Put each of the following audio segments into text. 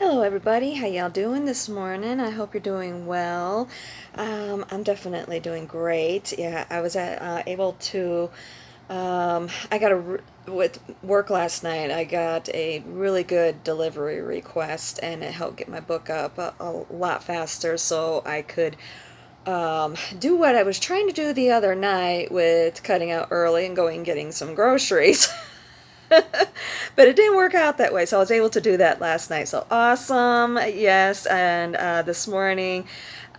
Hello everybody, how y'all doing this morning? I hope you're doing well. I'm definitely doing great. Yeah, I was able to, I got with work last night, I got a really good delivery request and it helped get my book up a lot faster so I could do what I was trying to do the other night with cutting out early and going and getting some groceries. But it didn't work out that way, so I was able to do that last night. So awesome, yes. And this morning,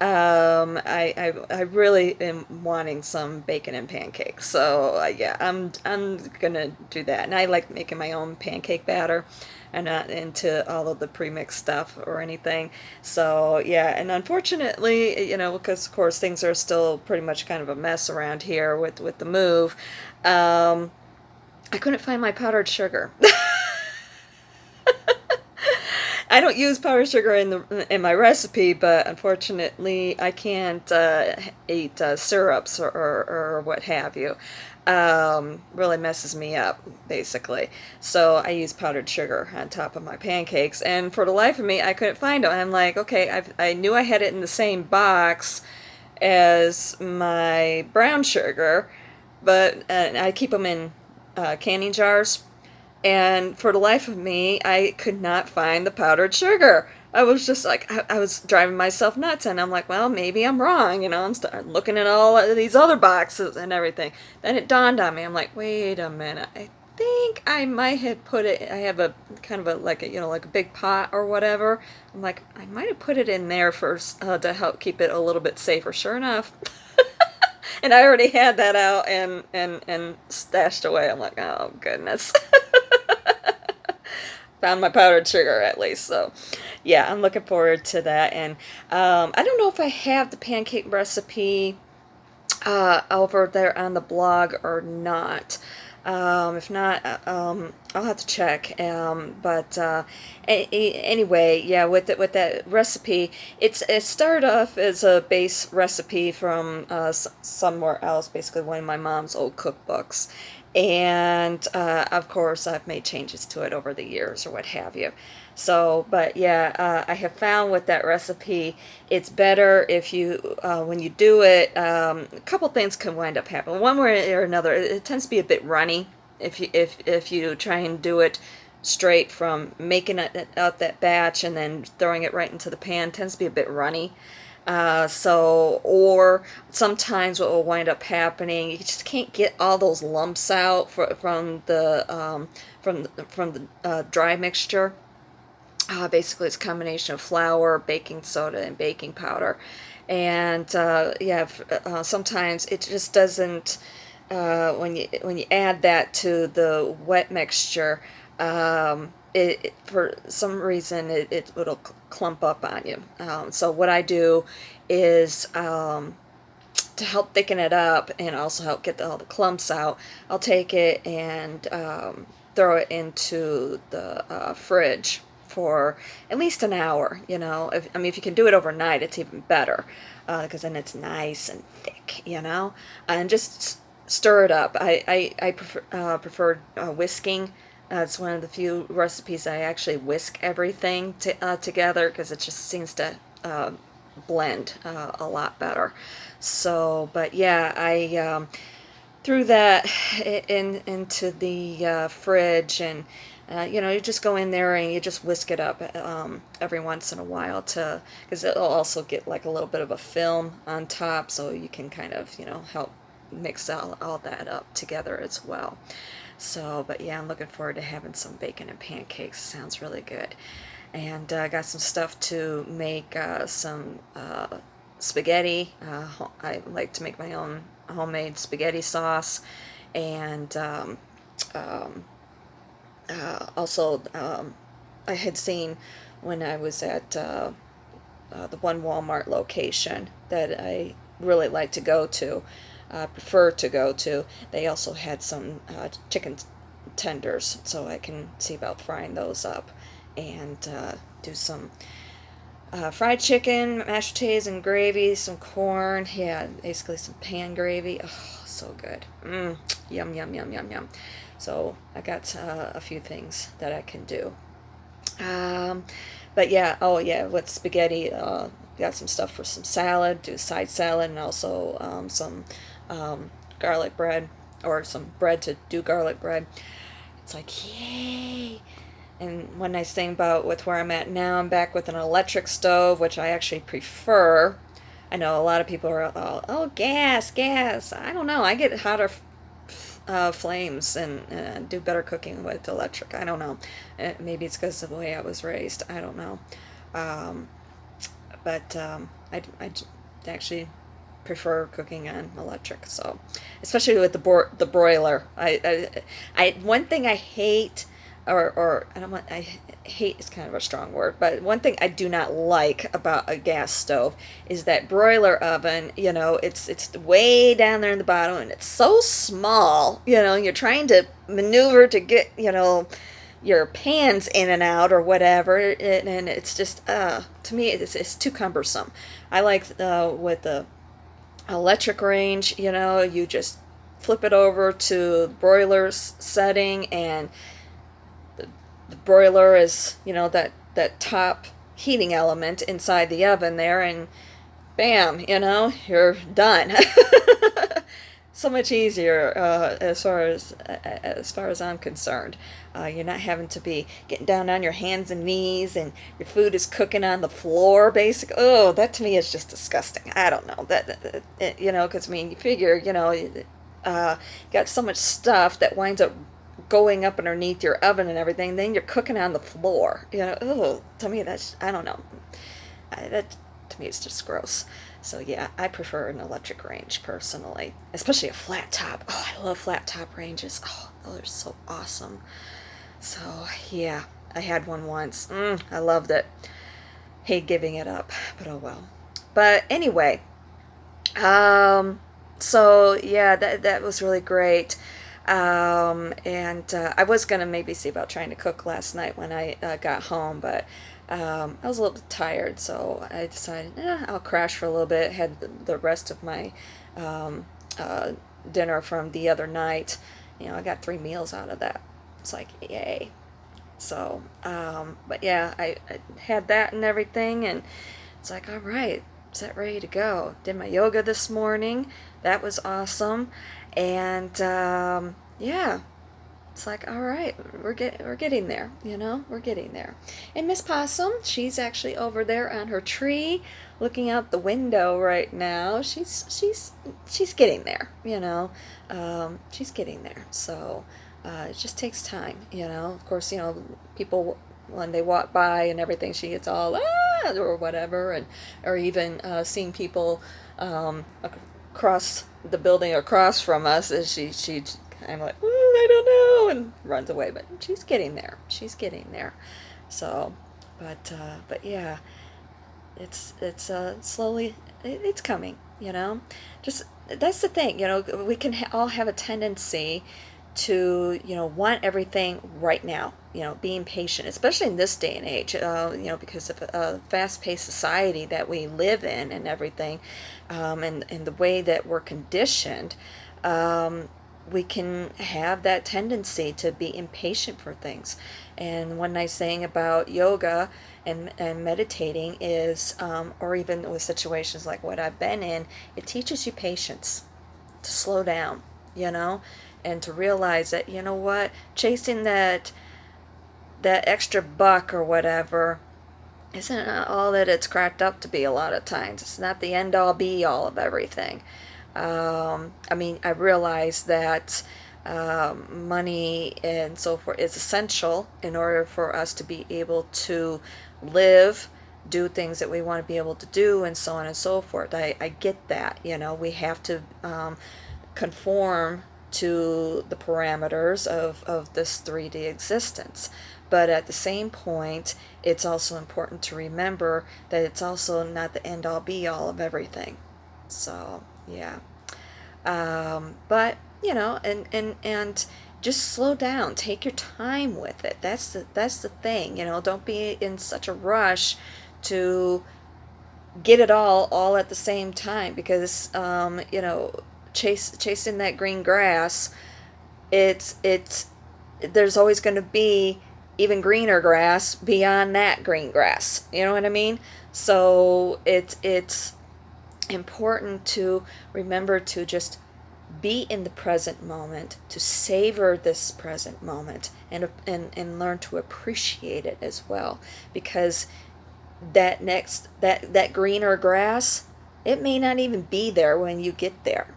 I really am wanting some bacon and pancakes. So yeah, I'm gonna do that. And I like making my own pancake batter. I'm not into all of the premixed stuff or anything. So yeah, and unfortunately, because of course things are still pretty much kind of a mess around here with the move. I couldn't find my powdered sugar. I don't use powdered sugar in my recipe, but unfortunately, I can't eat syrups or what have you. Really messes me up, basically. So I use powdered sugar on top of my pancakes, and for the life of me, I couldn't find it. I'm like, okay, I knew I had it in the same box as my brown sugar, but I keep them in canning jars. And for the life of me, I could not find the powdered sugar. I was just like, I was driving myself nuts, and I'm like, well, maybe I'm wrong, I'm looking at all of these other boxes and everything. Then it dawned on me, I'm like, wait a minute, I think I might have put it, I have a kind of a, like a, like a big pot or whatever. I'm like, I might have put it in there first to help keep it a little bit safer. Sure enough. And I already had that out and stashed away. I'm like, oh goodness. Found my powdered sugar at least. So, yeah, I'm looking forward to that. And I don't know if I have the pancake recipe over there on the blog or not. If not, I'll have to check. Anyway, yeah, with that recipe, it started off as a base recipe from somewhere else, basically one of my mom's old cookbooks, and of course I've made changes to it over the years or what have you. So, but yeah, I have found with that recipe, it's better if you, when you do it, a couple things can wind up happening. One way or another, it tends to be a bit runny if you try and do it straight from making it out that batch and then throwing it right into the pan. It tends to be a bit runny. Or sometimes what will wind up happening, you just can't get all those lumps out from the dry mixture. Basically, it's a combination of flour, baking soda, and baking powder. And yeah, sometimes it just doesn't. When you add that to the wet mixture, for some reason it'll clump up on you. So what I do is to help thicken it up and also help get all the clumps out, I'll take it and throw it into the fridge for at least an hour. If you can do it overnight, it's even better because then it's nice and thick. And just stir it up. I prefer whisking. It's one of the few recipes I actually whisk everything together because it just seems to blend a lot better. So, but yeah, I threw that into the fridge, and you just go in there and you just whisk it up every once in a while to because it'll also get like a little bit of a film on top, so you can kind of help mix all that up together as well. So, but yeah, I'm looking forward to having some bacon and pancakes. Sounds really good. And I got some stuff to make some spaghetti. I like to make my own homemade spaghetti sauce. And um, also, I had seen when I was at the one Walmart location that I really like to go to, prefer to go to. They also had some chicken tenders, so I can see about frying those up and do some fried chicken, mashed potatoes and gravy, some corn. Yeah, basically some pan gravy. Oh, so good. Yum, yum, yum, yum, yum. So I got a few things that I can do. Um, But yeah, oh yeah, with spaghetti, got some stuff for some salad, do side salad, and also some um, garlic bread, or some bread to do garlic bread. It's like, yay! And one nice thing about with where I'm at now, I'm back with an electric stove, which I actually prefer. I know a lot of people are, oh, gas, gas. I don't know. I get hotter flames and do better cooking with electric. I don't know. Maybe it's because of the way I was raised. I don't know. Um, but I actually prefer cooking on electric. So, especially with the broiler. One thing I hate, or I don't want I hate is kind of a strong word, but one thing I do not like about a gas stove is that broiler oven. You know, it's way down there in the bottom, and it's so small. You know, you're trying to maneuver to get your pans in and out or whatever, and it's just to me it's too cumbersome. I like with the electric range, you just flip it over to the broiler's setting, and the broiler is, that top heating element inside the oven there, and bam, you're done. So much easier as far as I'm concerned. You're not having to be getting down on your hands and knees, and your food is cooking on the floor. Basically, oh, that to me is just disgusting. I don't know because I mean, you figure, you got so much stuff that winds up going up underneath your oven and everything. Then you're cooking on the floor. Oh, to me that's I don't know. That to me is just gross. So yeah, I prefer an electric range personally, especially a flat top. Oh, I love flat top ranges. Oh, those are so awesome. So yeah, I had one once. I loved it. Hate giving it up, but oh well. But anyway, so yeah, that was really great. And I was gonna maybe see about trying to cook last night when I got home, but I was a little bit tired, so I decided, I'll crash for a little bit. Had the rest of my um, uh, dinner from the other night. I got 3 meals out of that. It's like, yay. So, but yeah, I had that and everything, and it's like, all right, set ready to go. Did my yoga this morning. That was awesome. And yeah, it's like, all right, we're getting there, we're getting there. And Miss Possum, she's actually over there on her tree, looking out the window right now. She's getting there, she's getting there. So it just takes time, Of course, people when they walk by and everything, she gets all or whatever, and or even seeing people across the building across from us, as she kind of like, I don't know, and runs away. But she's getting there. She's getting there. So, but yeah, it's slowly it's coming. Just that's the thing. We can all have a tendency to want everything right now, being patient, especially in this day and age, because of a fast-paced society that we live in and everything, and the way that we're conditioned. We can have that tendency to be impatient for things. And one nice thing about yoga and meditating is, or even with situations like what I've been in, it teaches you patience, to slow down, you know, and to realize that, what, chasing that extra buck or whatever isn't all that it's cracked up to be a lot of times. It's not the end all be all of everything. I mean, I realize that money and so forth is essential in order for us to be able to live, do things that we want to be able to do, and so on and so forth. I get that. We have to conform to the parameters of this 3D existence. But at the same point, it's also important to remember that it's also not the end all be all of everything. So, yeah. But and just slow down. Take your time with it. That's the thing. Don't be in such a rush to get it all at the same time, because chasing that green grass, it's there's always going to be even greener grass beyond that green grass. You know what I mean? So it's important to remember to just be in the present moment, to savor this present moment, and learn to appreciate it as well, because that greener grass, it may not even be there when you get there.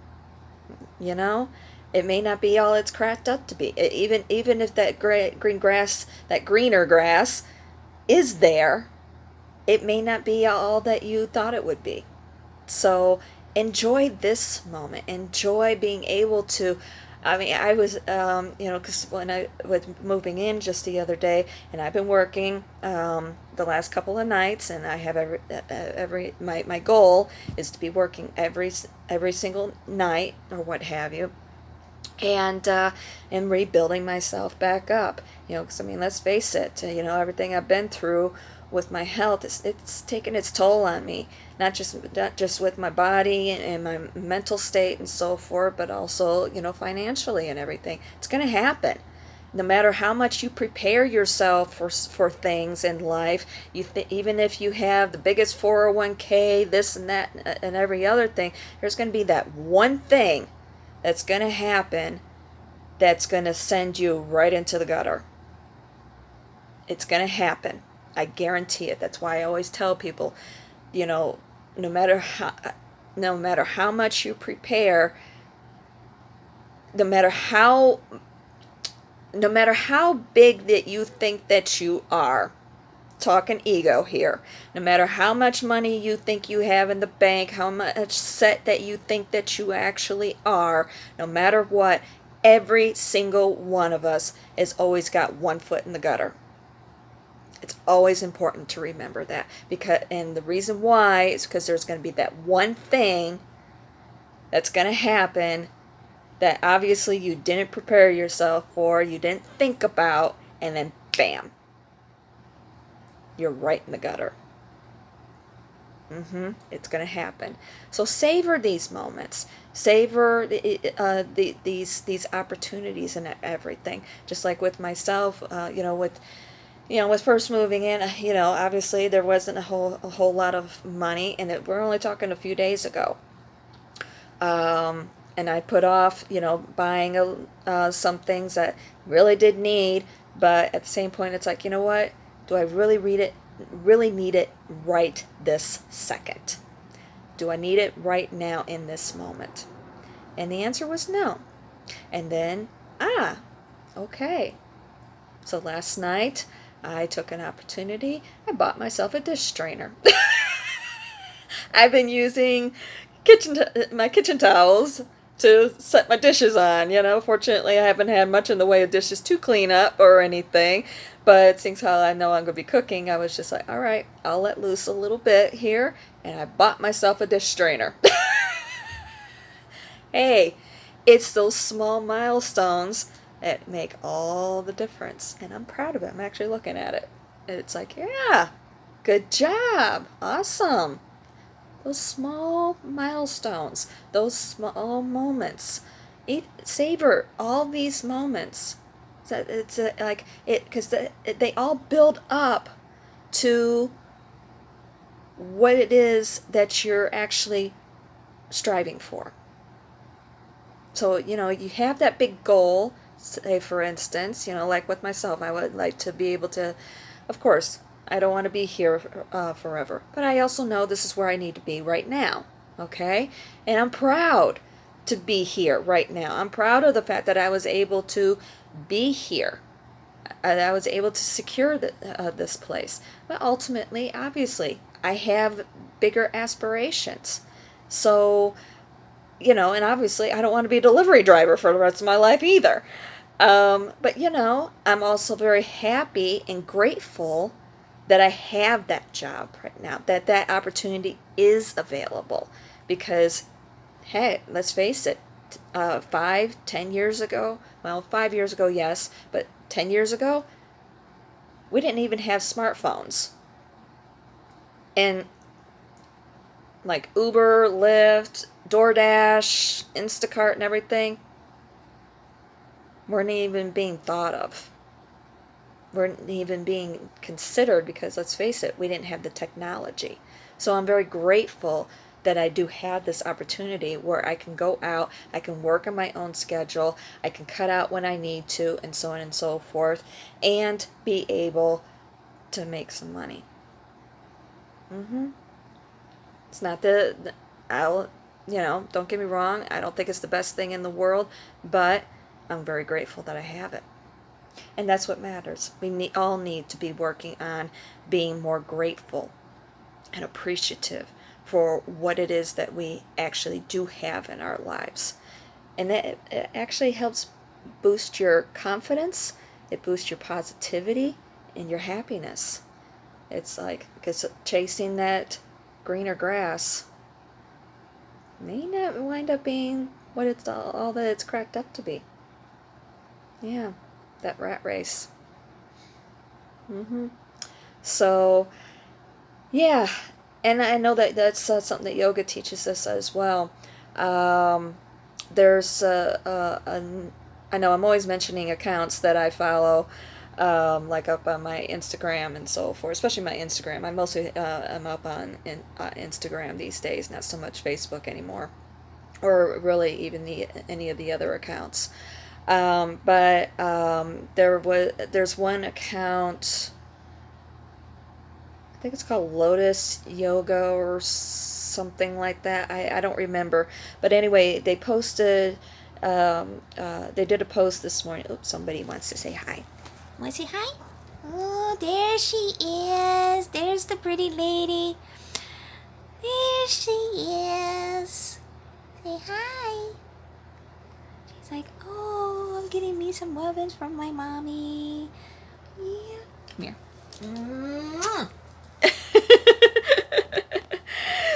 You know, it may not be all it's cracked up to be. Even if that green grass, that greener grass, is there, it may not be all that you thought it would be. So enjoy this moment. Enjoy being able to. I mean, I was, because when I was moving in just the other day, and I've been working the last couple of nights, and I have my goal is to be working every single night or what have you, and rebuilding myself back up. Because I mean, let's face it. Everything I've been through with my health, it's taken its toll on me. Not just with my body and my mental state and so forth, but also financially and everything. It's going to happen. No matter how much you prepare yourself for things in life, even if you have the biggest 401k, this and that and every other thing, there's going to be that one thing that's going to happen that's going to send you right into the gutter. It's going to happen. I guarantee it. That's why I always tell people, no matter how much you prepare, no matter how big that you think that you are, talking ego here, no matter how much money you think you have in the bank, how much set that you think that you actually are, no matter what, every single one of us has always got one foot in the gutter. It's always important to remember that, and the reason why is because there's going to be that one thing that's going to happen that obviously you didn't prepare yourself for, you didn't think about, and then bam, you're right in the gutter. It's going to happen. So savor these moments. Savor these opportunities and everything. Just like with myself, with first moving in, obviously there wasn't a whole lot of money, and we're only talking a few days ago. And I put off, buying some things that really did need, but at the same point, it's like, you know what? Do I really need it right this second? Do I need it right now in this moment? And the answer was no. And then, okay. So last night, I took an opportunity. I bought myself a dish strainer. I've been using my kitchen towels to set my dishes on. Fortunately, I haven't had much in the way of dishes to clean up or anything. But since how I know I'm going to be cooking, I was just like, all right, I'll let loose a little bit here. And I bought myself a dish strainer. Hey, it's those small milestones that make all the difference. And I'm proud of it. I'm actually looking at it. It's like, yeah, good job. Awesome. Those small milestones, those small moments. Savor all these moments. It's like it, because they all build up to what it is that you're actually striving for. So, you have that big goal, say for instance, like with myself, I would like to be able to, of course, I don't want to be here forever, but I also know this is where I need to be right now, okay? And I'm proud to be here right now. I'm proud of the fact that I was able to be here. I was able to secure this place. But ultimately, obviously, I have bigger aspirations. So, and obviously I don't want to be a delivery driver for the rest of my life either. But I'm also very happy and grateful that I have that job right now, that opportunity is available. Because, hey, let's face it, 5, 10 years ago, well, 5 years ago, yes, but 10 years ago, we didn't even have smartphones. And like Uber, Lyft, DoorDash, Instacart, and everything weren't even being thought of. weren't even being considered because, let's face it, we didn't have the technology. So I'm very grateful that I do have this opportunity where I can go out, I can work on my own schedule, I can cut out when I need to, and so on and so forth, and be able to make some money. It's not I'll, don't get me wrong, I don't think it's the best thing in the world, but I'm very grateful that I have it. And that's what matters. All need to be working on being more grateful and appreciative for what it is that we actually do have in our lives. And it actually helps boost your confidence, it boosts your positivity and your happiness. It's like, because chasing that greener grass may not wind up being what it's all that it's cracked up to be. Yeah, that rat race. So, yeah, and I know that that's something that yoga teaches us as well. Um, there's I know I'm always mentioning accounts that I follow, like up on my Instagram and so forth, especially my Instagram. I mostly am up on Instagram these days, not so much Facebook anymore, or really even any of the other accounts. But there's one account, I think it's called Lotus Yoga or something like that. I don't remember. But anyway, they did a post this morning. Oops, somebody wants to say hi. Want to say hi? Oh, there she is. There's the pretty lady. There she is. Say hi. She's like, oh, I'm getting me some muffins from my mommy. Yeah. Come here. Mm-hmm.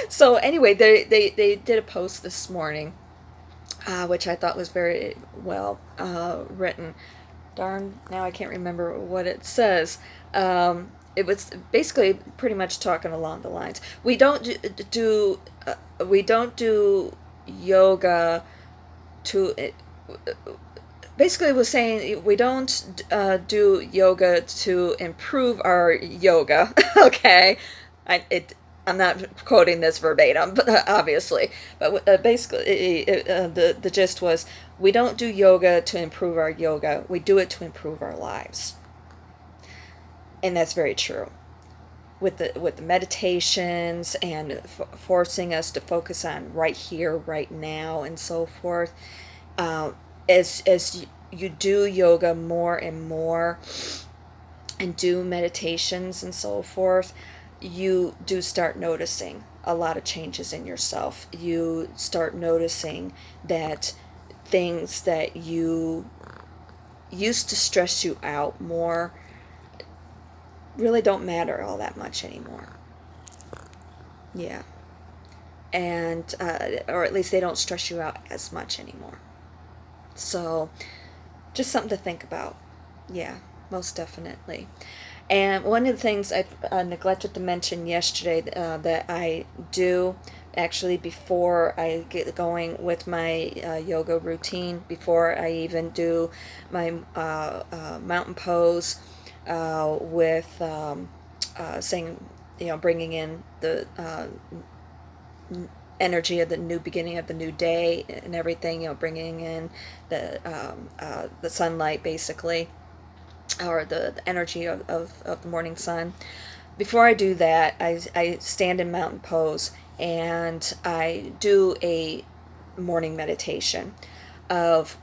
So anyway, they did a post this morning, which I thought was very well written. Darn, now I can't remember what it says. It was basically pretty much talking along the lines. We don't do yoga to. Basically, it was saying we don't do yoga to improve our yoga. Okay, I it. I'm not quoting this verbatim, obviously, but basically, the gist was we don't do yoga to improve our yoga. We do it to improve our lives, and that's very true. With the meditations and forcing us to focus on right here, right now, and so forth. Uh, as you do yoga more and more, and do meditations and so forth, you do start noticing a lot of changes in yourself. You start noticing that things that you used to stress you out more really don't matter all that much anymore. Yeah. And, or at least they don't stress you out as much anymore. So, just something to think about. Yeah, most definitely. And one of the things I neglected to mention yesterday that I do actually before I get going with my yoga routine, before I even do my mountain pose with saying, bringing in the energy of the new beginning of the new day and everything, bringing in the sunlight basically, or the energy of the morning sun. Before I do that, I stand in mountain pose and I do a morning meditation of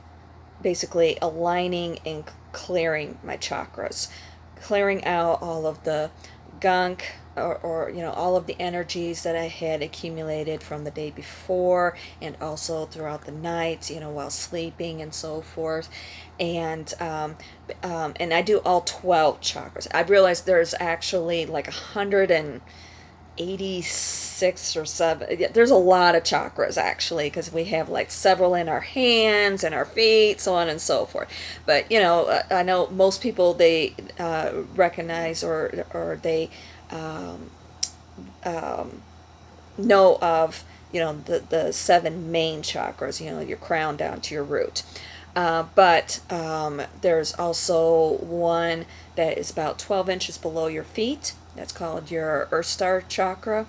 basically aligning and clearing my chakras, clearing out all of the gunk, or all of the energies that I had accumulated from the day before and also throughout the night, while sleeping and so forth. And I do all 12 chakras. I realized there's actually like 186 or 7. Yeah, there's a lot of chakras actually, because we have like several in our hands and our feet, so on and so forth. But I know most people, they recognize, or they um, um, know of the 7 main chakras, your crown down to your root. But there's also one that is about 12 inches below your feet. That's called your Earth Star chakra.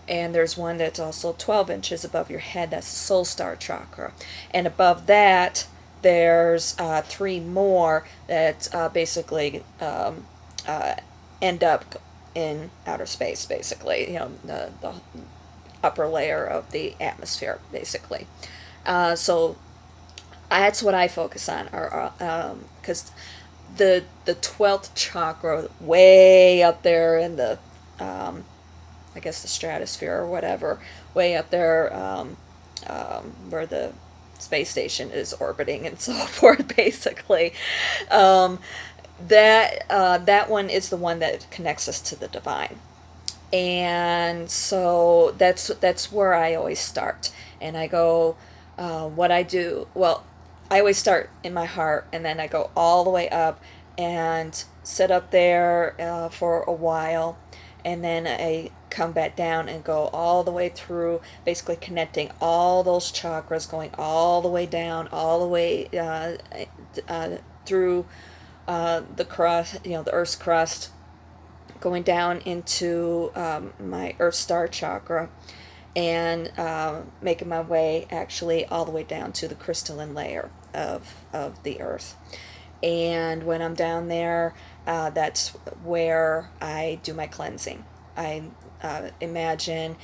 And there's one that's also 12 inches above your head. That's the Soul Star chakra. And above that, there's three more that basically uh, end up in outer space, basically. The upper layer of the atmosphere, basically. So that's what I focus on, because the 12th chakra, way up there in the I guess the stratosphere or whatever, way up there, where the space station is orbiting and so forth, basically. Um, that one is the one that connects us to the divine, and so that's where I always start, and I go. What I do, well, I always start in my heart, and then I go all the way up and sit up there for a while, and then I come back down and go all the way through, basically connecting all those chakras, going all the way down, all the way through the crust, the Earth's crust, going down into my Earth Star chakra, and making my way actually all the way down to the crystalline layer of the Earth. And when I'm down there, that's where I do my cleansing. I imagine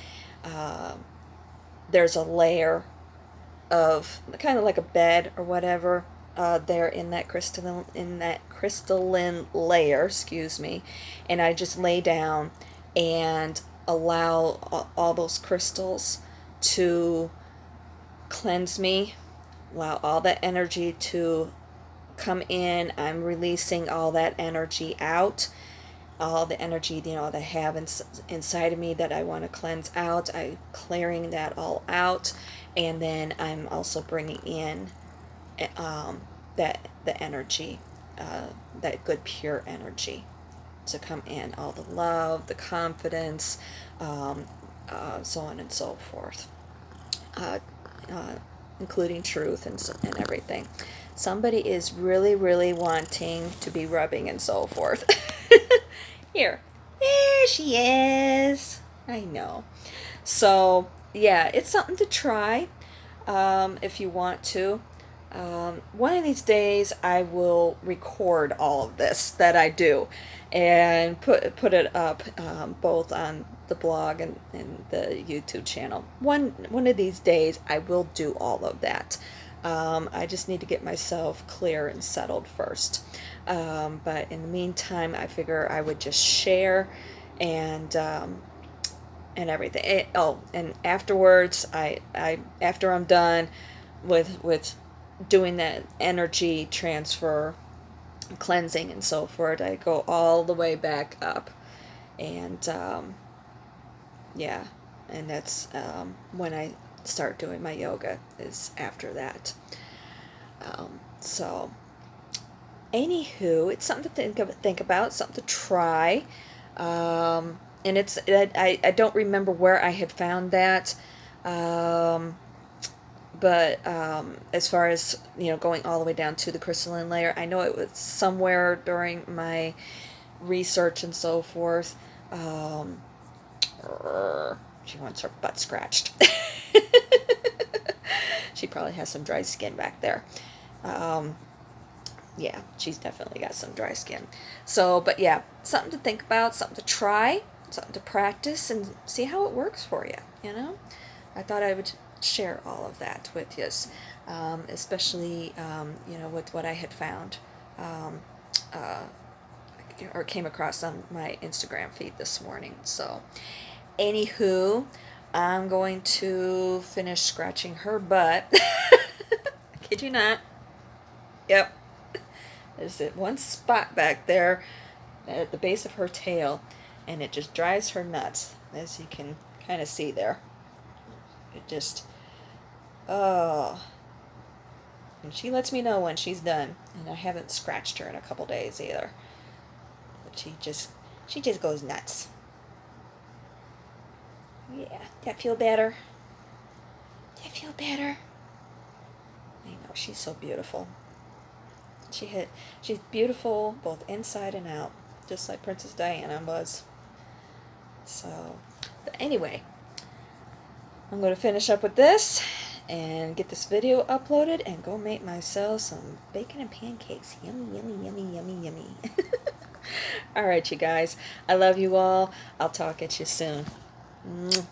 uh, there's a layer of kind of like a bed or whatever there in that crystalline layer, excuse me, and I just lay down and allow all those crystals to cleanse me, allow all that energy to come in. I'm releasing all that energy out, all the energy that I have inside of me that I want to cleanse out. I'm clearing that all out, and then I'm also bringing in um, that the energy, that good pure energy, to come in, all the love, the confidence, um, so on and so forth, uh, uh, including truth and everything. Somebody is really, really wanting to be rubbing and so forth. Here. There she is. I know. So, yeah, it's something to try if you want to. One of these days, I will record all of this that I do and put it up, both on the blog and the YouTube channel. One of these days, I will do all of that. I just need to get myself clear and settled first. But in the meantime, I figure I would just share and everything. And afterwards, I after I'm done with doing that energy transfer, cleansing, and so forth, I go all the way back up, and yeah, and that's when I start doing my yoga, is after that. So, anywho, it's something to think about, something to try. And I don't remember where I had found that. Um, but as far as going all the way down to the crystalline layer, I know it was somewhere during my research and so forth. Um, she wants her butt scratched. She probably has some dry skin back there. Um, yeah, she's definitely got some dry skin. So, but yeah, something to think about, something to try, something to practice, and see how it works for you. I thought I would share all of that with you, especially, with what I had found, um, uh, or came across on my Instagram feed this morning. So, anywho, I'm going to finish scratching her butt. I kid you not. Yep. There's that one spot back there at the base of her tail, and it just drives her nuts, as you can kind of see there. It just, oh. And she lets me know when she's done, and I haven't scratched her in a couple days either. But she just goes nuts. Yeah, that feel better? That feel better? I know she's so beautiful. She's beautiful both inside and out, just like Princess Diana was. So, but anyway, I'm going to finish up with this and get this video uploaded and go make myself some bacon and pancakes. Yummy, yummy, yummy, yummy, yummy. Alright, you guys. I love you all. I'll talk at you soon. Mwah.